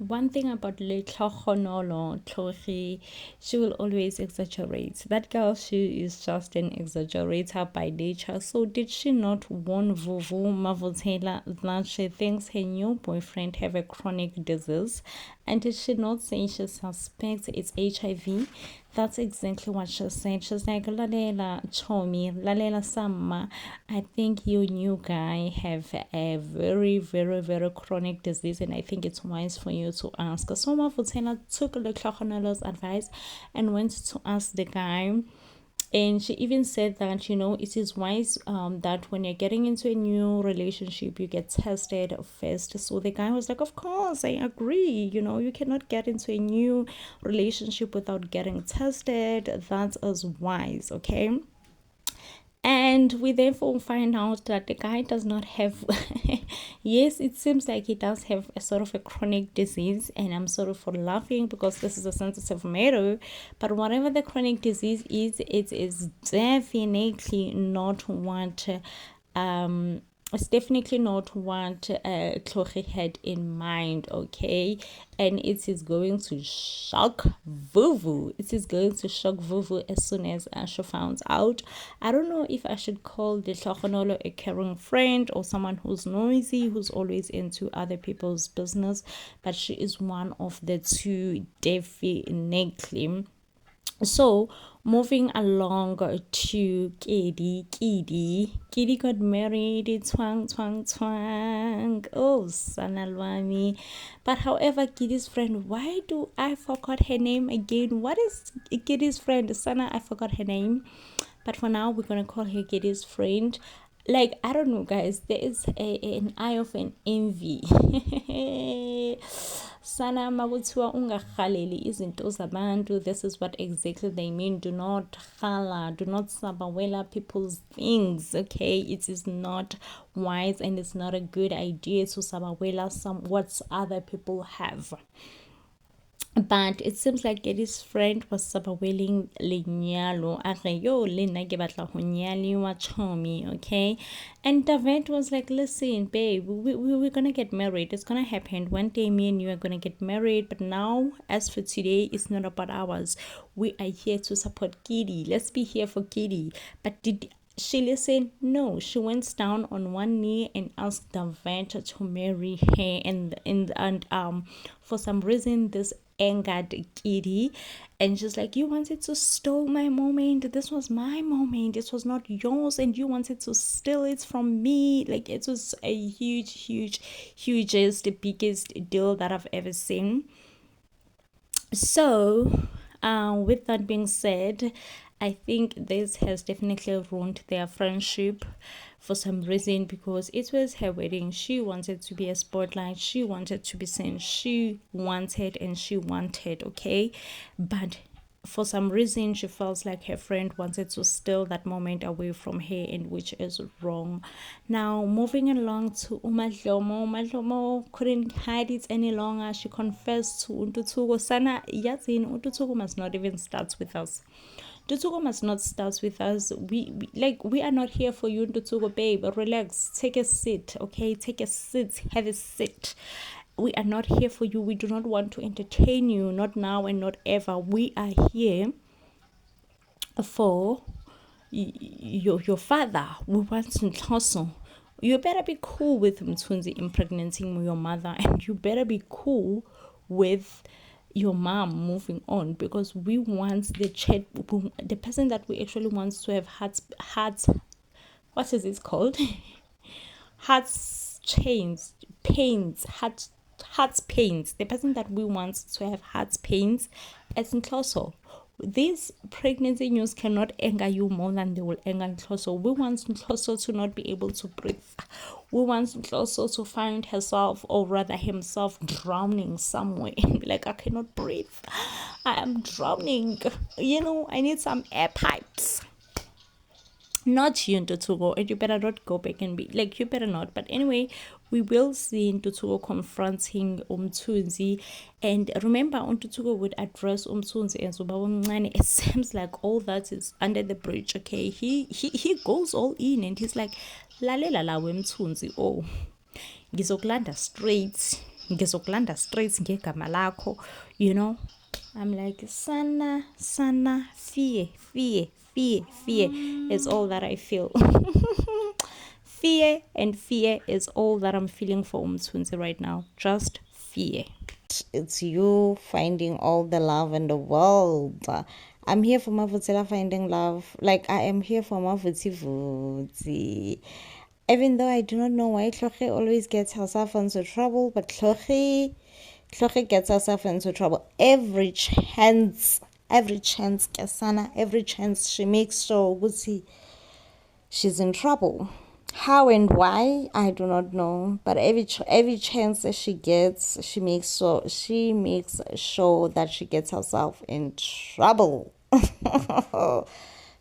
One thing about Letlhogonolo Tlhogi, she will always exaggerate. That girl, she is just an exaggerator by nature. So did she not warn Vuvu Mavotela that she thinks her new boyfriend have a chronic disease? And did she not say she suspects it's HIV? That's exactly what she said. She's like, Lalela Chomi, Lalela Sama, I think you new guy have a very, very, very chronic disease, and I think it's wise for you to ask. So Mavutela took Leclochonolo's advice and went to ask the guy. And she even said that, it is wise that when you're getting into a new relationship, you get tested first. So the guy was like, of course, I agree. You cannot get into a new relationship without getting tested. That's as wise, okay? And we therefore find out that the guy does not have, yes, it seems like he does have a sort of a chronic disease. And I'm sorry for laughing because this is a sensitive matter. But whatever the chronic disease is, it is definitely not what it's definitely not what Tlhogi had in mind, okay? And it is going to shock Vuvu. It is going to shock Vuvu as soon as Asha found out. I don't know if I should call the Tlhogonolo a caring friend or someone who's noisy, who's always into other people's business, but she is one of the two, definitely. So moving along to Kidi got married, twang twang twang. Oh, Sanalwani. But however, Kidi's friend, why do I forgot her name again? What is Kidi's friend? Sana, I forgot her name. But for now, we're gonna call her Kidi's friend. Like, I don't know, guys, there is an eye of an envy. Sana makuthiwa ungahaleli izinto zabantu. This is what exactly they mean. Do not hala, do not sabawela people's things, okay? It is not wise and it's not a good idea to sabawela what other people have. But it seems like Geddy's friend was sabawelling lenyalo. Yo, Lena batla ho nyaliwa chomi, okay? And David was like, listen, babe, we're gonna get married. It's gonna happen. One day me and you are gonna get married. But now, as for today, it's not about ours. We are here to support Kitty. Let's be here for Kitty. But did she listened? No, she went down on one knee and asked David to marry her, and for some reason this angered Kitty, and she's like, you wanted to steal my moment. This was my moment. It was not yours, and you wanted to steal it from me. Like, it was a hugest, biggest deal that I've ever seen. So, with that being said, I think this has definitely ruined their friendship for some reason, because it was her wedding. She wanted to be a spotlight. She wanted to be seen. She wanted, okay? But for some reason she felt like her friend wanted to steal that moment away from her, and which is wrong. Now moving along to Umadlomo couldn't hide it any longer. She confessed to Untutsuko. Sana yazini, Untutsuko must not even start with us. Ntutsuko must not start with us. We are not here for you, Ntutsuko, babe. Relax, take a seat, okay? Take a seat, have a seat. We are not here for you. We do not want to entertain you, not now and not ever. We are here for your father. We want Nhloso. You better be cool with Mtunzi impregnating your mother, and you better be cool with your mom moving on, because we want the person that we actually want to have hearts, what is it called? Hearts chains, pains, hearts pains. The person that we want to have hearts pains is Nhloso. This pregnancy news cannot anger you more than they will anger Nhloso. We want Nhloso to not be able to breathe. We want Nhloso to find herself, or rather himself, drowning somewhere. Like, I cannot breathe. I am drowning. I need some air pipes. Not you, Ntutsuko, and you better not go back and be like, you better not. But anyway, we will see Ntutsuko confronting Umtunzi, and remember, Ntutsuko would address Umtunzi and Subabumncane. It seems like all that is under the bridge, okay? He goes all in, and he's like, lalela la Umtunzi, oh, ngizokulanda straight. ngizokulanda straight ngegama lakho, you know. I'm like, sana fear is all that I feel. Fear is all that I'm feeling for Umthunzi right now. Just fear. It's you finding all the love in the world. I'm here for Mavutela finding love. Like, I am here for Mavuti. Even though I do not know why Tlogge always gets herself into trouble, but Tlogge gets herself into trouble every chance, Kasana, every chance she makes sure she's in trouble. How and why, I do not know. But every chance that she gets, she makes sure that she gets herself in trouble.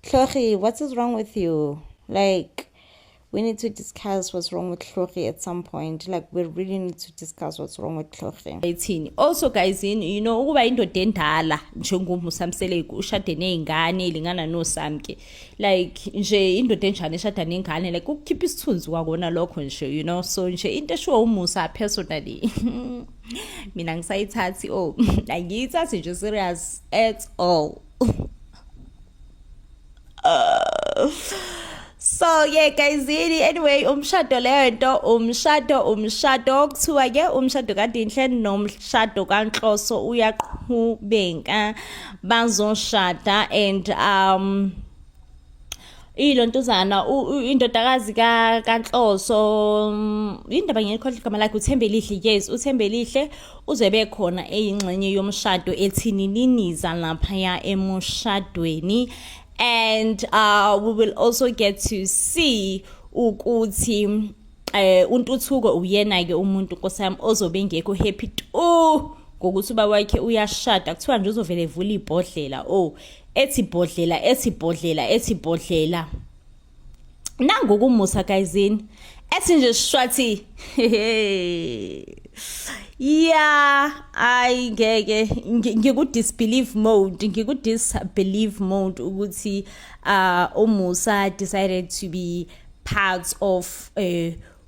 Tlogge, what is wrong with you? Like, we need to discuss what's wrong with Tlogge at some point. Like, we really need to discuss what's wrong with Tlogge. Also, guys, you know, ukuba indoda endala njengoMusamseleku ushade nezingane elingana noSamke, like nje indoda enjani eshada nezingane, like ukukhipha isithunzi kwakona lokho nje, you know. So nje into eshiwo uMusa personally mina ngisayithathi angiyithathi nje serious at all. So yeah, guys, anyway, umshado leyo nto umshado kuthiwa ke umshado kaDinhle nomshado kaNhloso uyaqhubeka bazoshada. And ilontuzana indodakazi kaNhloso indaba ngiyikhohle igama lakhe uThembelihle. Yes, uThembelihle uzebe khona eyingxenye yomshado ethinininiza lapha emshadweni. And we will also get to see ukuthi uNtuthuko uyena ke umuntu nkosami ozobe ngekho happy tu ngokuthi uba wakhe uyashada. Kuthiwa nje uzovela evula ibhodlela, ethi bodlela nangoku uMusa guysini ethi nje shwathi yeah, I ngikudisbelieve mode ukuthi uMusa decided to be part of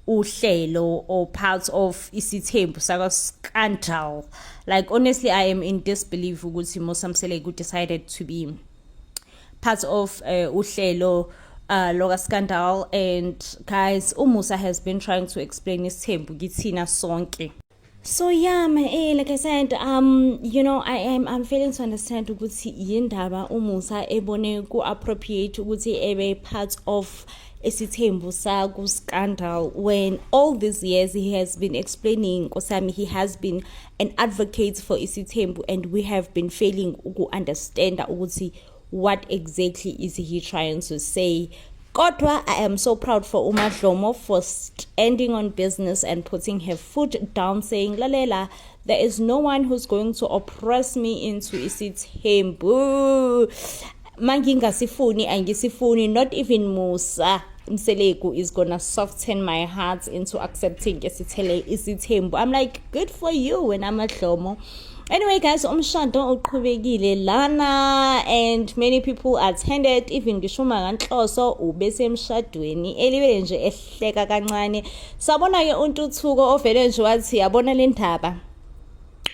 uhlelo or part of isithembu saka scandal. Like, honestly, I am in disbelief ukuthi Musamseleku decided to be part of uhlelo loka scandal. And guys, uMusa has been trying to explain isithembu kithina sonke. So yeah, like I said, you know, I'm failing to understand ukuthi yindaba uMusa ebone ku appropriate ukuthi ebe part of isithembu saku scandal, when all these years he has been explaining Nkosami, he has been an advocate for isithembu, and we have been failing to understand ukuthi what exactly is he trying to say. Kodwa, I am so proud for uMadlomo for standing on business and putting her foot down, saying, Lalela, there is no one who's going to oppress me into isithembu. Mangingasifuni angisifuni, not even Musa Mseleku is gonna soften my heart into accepting isithembu. I'm like, good for you when uMadlomo. Anyway, guys, umshado uqhubekile lana, and many people attended. Even ngishuma kaNhloso ubese emshadweni elibe nje ehleka kancane. Sabona ke uNtuthuko ovele nje wathi yabona le ndaba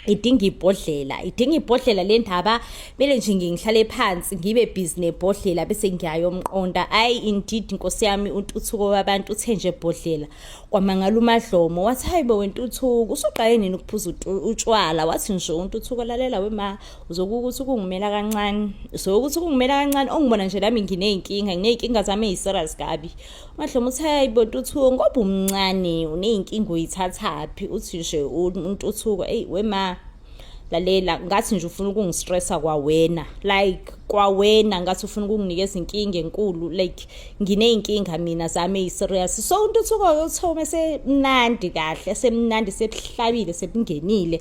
idinga ibhodlela le ndaba, bele nje ngihlale phansi ngibe busy nebhodlela bese ngiyayomqonda. Indeed Nkosi yami, uNtuthuko wabantu uthe nje ibhodlela kwamangala uMadlomo wathi hayibo weNtuthuko usuqaye nini ukuphuza utshwala. Wathi nje uNtuthuko lalela wema uzokuthi ukungimela kancane, ongibona nje nami ngineyinkinga zami eziserious kabi. uMadlomo uthi hayibo Ntuthuko ngoba umncane uneyinkinga uyithathaphi. Uthi nje uNtuthuko wema lalela ngathi nje ufuna ukungistressa kwawena, like kwawena ngathi ufuna ukunginikeza inkinga enkulu, like ngineyinkinga mina zami eziserious. So uNtuthuko uthome semnandi kahle, semnandi sebuhlabile sebungenile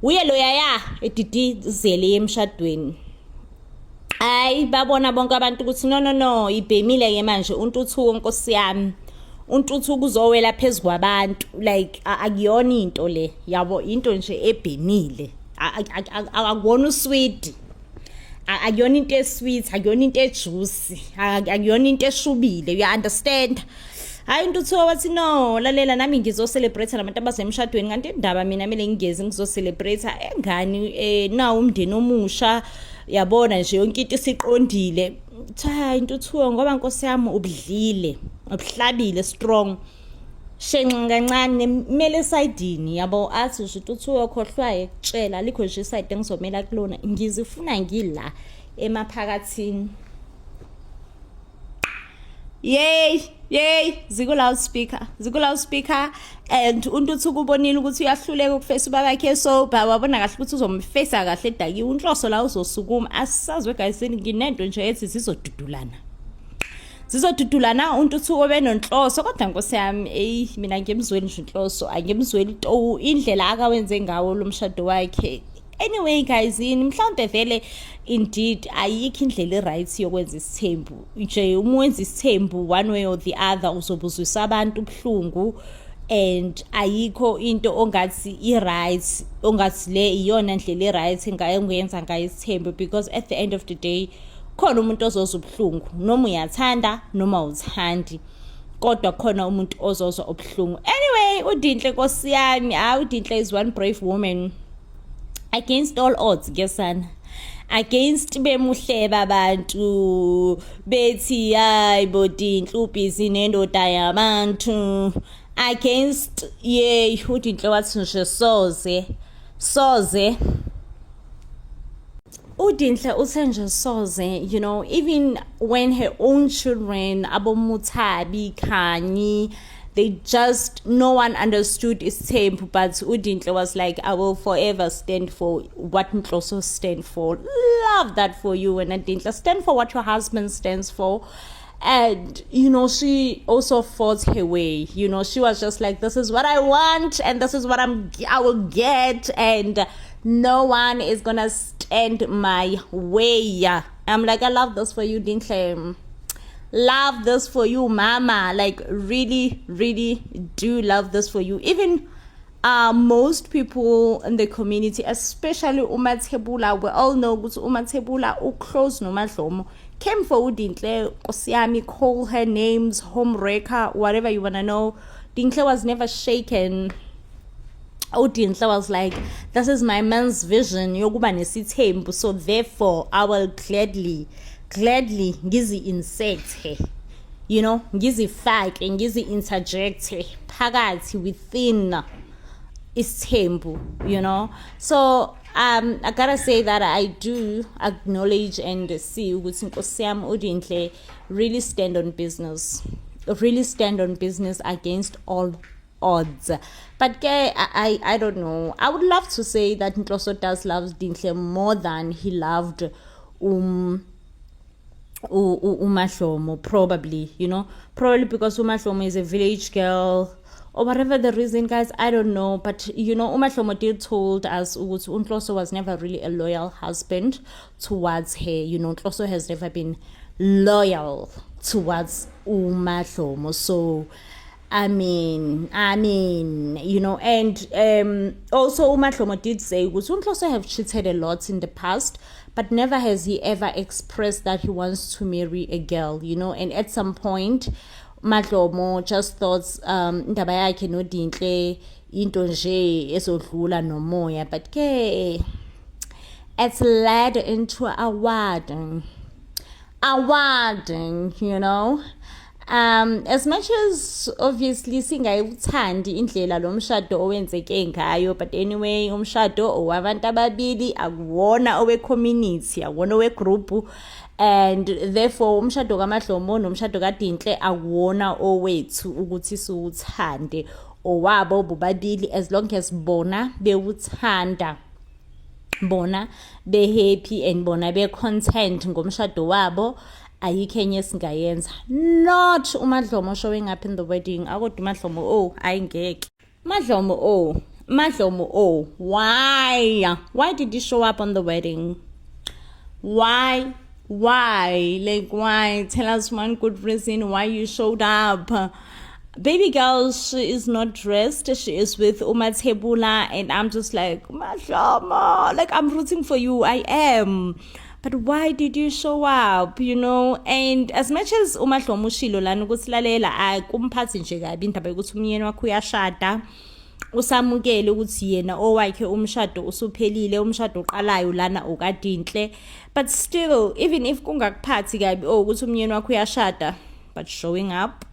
uye lo yaya edidizele emshadweni. Babona bonke abantu ukuthi no ibhemile ke manje uNtuthuko Nkosi yami, uNtuthuko uzowela phezulu kwabantu, like akuyona into le yabo, into nje ebhenile, akubona usweet, akuyona into esweet, akuyona into ejuicy, akuyona into eshubile, you understand. hayi intuthuka wathi no lalela nami ngizocelebrate nabantu abasemshadweni kanti indaba mina mele ngingezi ngizocelebrate engani na umndeni omusha yabona nje yonke into isiqondile hayi intuthuka ngoba Nkosi yami ubudlile ubuhlabile strong shenxa kancane mele sayidini yabo athi nje intuthuka khohlwaye kutshela likho nje iside engizomela kulona ngizifuna ngila emaphakathini yay ziku loudspeaker and untuthuka ubonile ukuthi uyahluleka ukuface ubabakhe sober wabona kahle ukuthi uzomface kahle edakiwe unhloso la uzosukuma asisazwe guys nginento nje ethi zizodudulana untuthuko benonhloso kodwa Nkosi yami mina ngimzweni nje inhloso angimzweni to indlela akawenze ngawo lo mshado wakhe. Anyway guys mhlawumbe vele indeed ayikho indlela right yokwenza isithembu nje umwenza isithembu one way or the other uzobuzwisa abantu ubhlungu and ayikho into ongathi i-right ongathi le iyona ndlela i-right engayenza ngayo isithembu because at the end of the day khona umuntu ozozwa ubhlungu noma uyathanda noma uthandi kodwa khona umuntu ozozwa ubhlungu. Anyway uDinhle Nkosi yami uDinhle is one brave woman against all odds gesana against bemuhleba abantu bethi hayi boDinhle ubhizi nendoda yabantu against uDinhle wathi nje soze uDinhle uthenje soze you know even when her own children abomuthabi Khanyi they just no one understood isithembu but uDinhle was like I will forever stand for what Nhloso stand for. Love that for you and Dinhle stand for what your husband stands for. And you know she also fought her way, you know she was just like this is what I want and this is what I will get and no one is gonna stand my way. I'm like I love this for you Dinhle. Love this for you mama, like really do love this for you. Even most people in the community especially uMathebula, we all know ukuthi uMathebula uclose noMadlomo came for uDinhle Nkosi yami, call her names, homewrecker, whatever you want to know. Dinhle was never shaken. uDinhle was like this is my man's vision yokuba nesithembu so therefore I will gladly ngizi-insect you know ngizifake ngizi-interject phakathi within isithembu you know. So I gotta say that I do acknowledge and see ukuthi Nkosi yami uDinhle really stand on business against all odds. But I don't know, I would love to say that Nhloso does love Dinhle more than he loved uMahlomo, probably, you know, probably because uMahlomo is a village girl or whatever the reason guys, I don't know. But you know uMahlomo did told us Nhloso was never really a loyal husband towards her, you know Nhloso has never been loyal towards uMahlomo. So I mean, you know, and also uMahlomo did say Nhloso have cheated a lot in the past, but never has he ever expressed that he wants to marry a girl, you know. And at some point Mahlomo just thought indaba yakhe noDinhle into nje ezodlula nomoya, but it's led into a wedding, you know. As much as obviously singayuthandi indlela lo mshado owenzeke ngayo, but anyway umshado owabantu ababili akuwona owe community, akuwona owe group, and therefore umshado kaMahlomo nomshado kaDinhle akuwona owethu ukuthi siwuthande owabo bobabili, as long as bona bewuthanda, bona be happy and bona be content ngomshado wabo, ayikho enye esingayenza. Not uMahlomo showing up in the wedding. Akodwa uMahlomo ayingeke. Mahlomo why did he show up on the wedding? Why? Like why? Tell us one good reason why you showed up. Baby girl, she is not dressed, she is with Umathebula, and I'm just like Mahlomo, like I'm rooting for you, I am. but why did you show up, you know? And as much as uMahlomo ushilo lana ukuthi lalela kumphathi nje kabi indaba yokuthi umyeni wakho uyashada, usamukele ukuthi yena owakhe umshado usuphelile, umshado oqalayo lana ukadinhle, but still even if kungakuphathi kabi ukuthi umyeni wakho uyashada, but showing up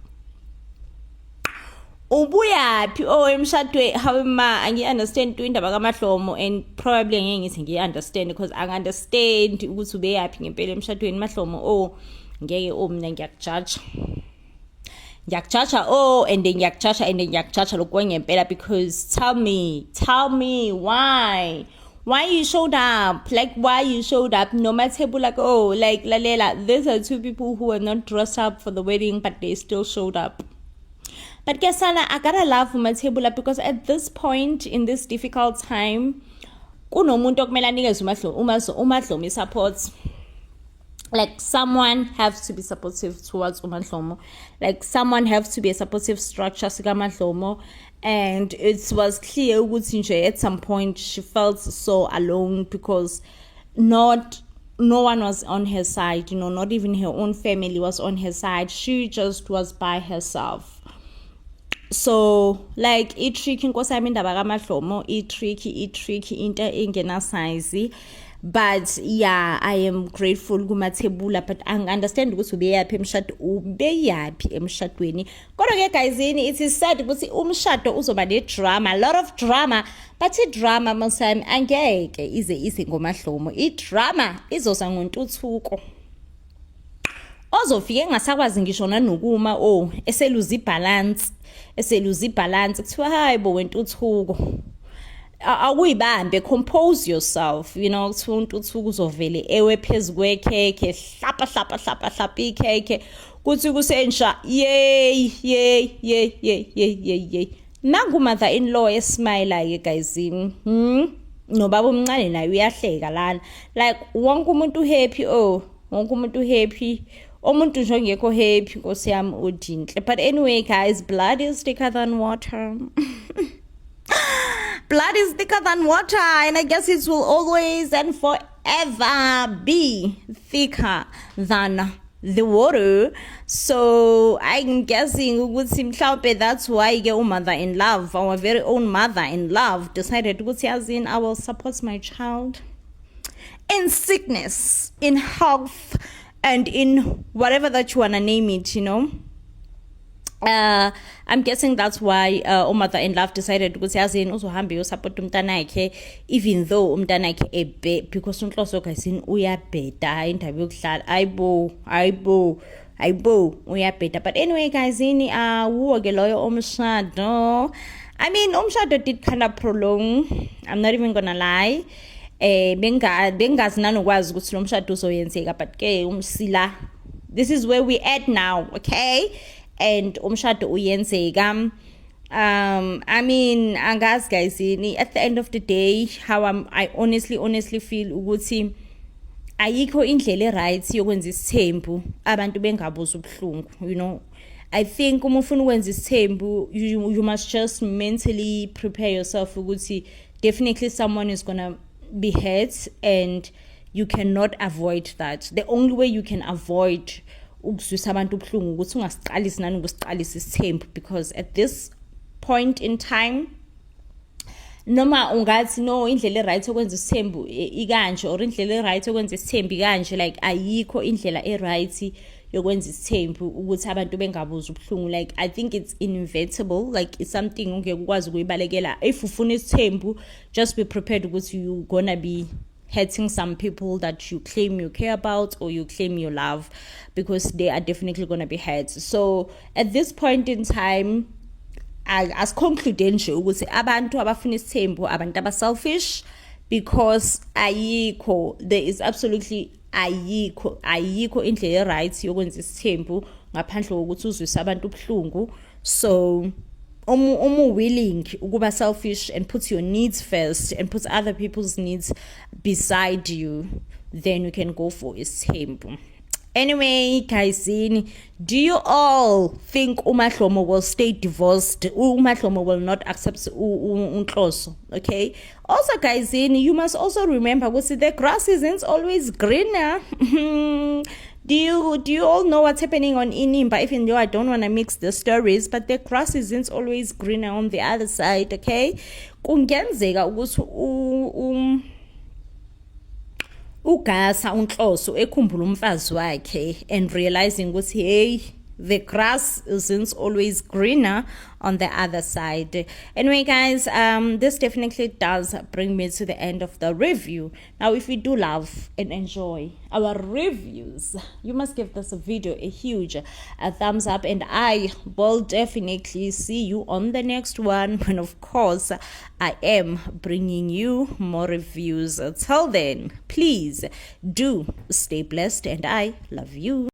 ubuyaphi emshadweni. How angi-understand indaba kaMahlomo, and probably angeke ngithi ngiyi-understand because angi-understand ukuthi ubeyaphi ngempela emshadweni. Mahlomo ngeke mina ngiyakujaja and then ngiyakujaja lokhu ngempela, because tell me why you showed up, like why you showed up. No matter like like lalela, these are two people who were not dressed up for the wedding but they still showed up. But Kesana, I gotta love uMathebula, because at this point in this difficult time, kunomuntu okumele anikeze uMahlomo support. Like someone has to be supportive towards uMahlomo. Like someone has to be a supportive structure sika Mahlomo. And it was clear ukuthi at some point she felt so alone, because no one was on her side, not even her own family was on her side. She just was by herself. So like tricky inkosi yami indaba kaMahlomo, tricky into engena size. But yeah, I am grateful kuMathebula, but I understand ukuthi ubeyaphi emshadweni. Kodwa ke guys, it is sad ukuthi umshado uzoba ne drama, a lot of drama, but drama mosami angeke ize ngoMahlomo. Drama izoza ngoNtuthuko, ozofike engasakwazi ngisho nanokuma eseluza ibalance kuthiwa hayibo weNtuthuko awuyibambe, compose yourself, kuthiwa uNtuthuko uzovele ewe phezu kwekhekhe, hlapa ikhekhe kuthi kusensha yey nangu mother-in-law esmile guys, nobaba omncane naye uyahleka lana, like wonke umuntu happy, wonke umuntu happy, umuntu nje ongekho happy nkosi yami udinhle. But anyway guys, blood is thicker than water. Blood is thicker than water, and I guess it will always and forever be thicker than the water. So I'm guessing that's why mother-in-law, our very own mother-in-law, decided I will support my child in sickness, in health, and in whatever that you wanna name it, I'm guessing that's why mother-in-law decided ukuthi uzohamba uyosuport umntanakhe, even though umntanakhe because unhloso guys uyabheda indaba yokuhlala, ayibo uyabheda. But anyway guys, wuwo ke loyo umshado. I mean umshado did kind of prolong, I'm not even gonna lie. Bengazi nanokwazi ukuthi lo mshado uzoyenzeka, but ke umsila, this is where we at now, okay? And umshado uyenzeka. I mean angazi guys, at the end of the day, how I honestly feel ukuthi ayikho indlela right yokwenza isithembu abantu bengabuza ubuhlungu, I think uma ufuna ukwenza isithembu, you must just mentally prepare yourself ukuthi definitely someone is gonna be hurt, and you cannot avoid that. The only way you can avoid ukuzwisa abantu ubuhlungu ukuthi ungasiqalisi nanokusiqalisa isithembu, because at this point in time, noma ungathi no indlela right yokwenza isithembu ikanje, or indlela right yokwenza isithembu ikanje, like ayikho indlela right yokwenza isithembu ukuthi abantu bengabuza ubuhlungu. Like I think it's inevitable, like it's something ungeke ukwazi ukuyibalekela. If ufuna isithembu, just be prepared ukuthi you gonna be hurting some people that you claim you care about or you claim you love, because they are definitely gonna be hurt. So at this point in time, as conclude nje ukuthi abantu abafuna isithembu abantu aba-selfish, because there is absolutely ayikho indlela right yokwenza isithembu ngaphandle kokuthi uzwise abantu ubuhlungu. So willing ukuba selfish and put your needs first and put other people's needs beside you, then you can go for isithembu. Anyway, guys, do you all think uMahlomo will stay divorced? uMahlomo will not accept uNhloso, okay? Also, guys, you must also remember, the grass isn't always greener. Do you all know what's happening on Inimba? Even though I don't want to mix the stories, but the grass isn't always greener on the other side, okay? Kungenzeka ukuthi uGasa uNhloso ekhumbula umfazi wakhe and realizing ukuthi hey, the grass isn't always greener on the other side. Anyway, guys, this definitely does bring me to the end of the review. Now, if you do love and enjoy our reviews, you must give this video a huge thumbs up, and I will definitely see you on the next one when, of course, I am bringing you more reviews. Till then, please do stay blessed, and I love you.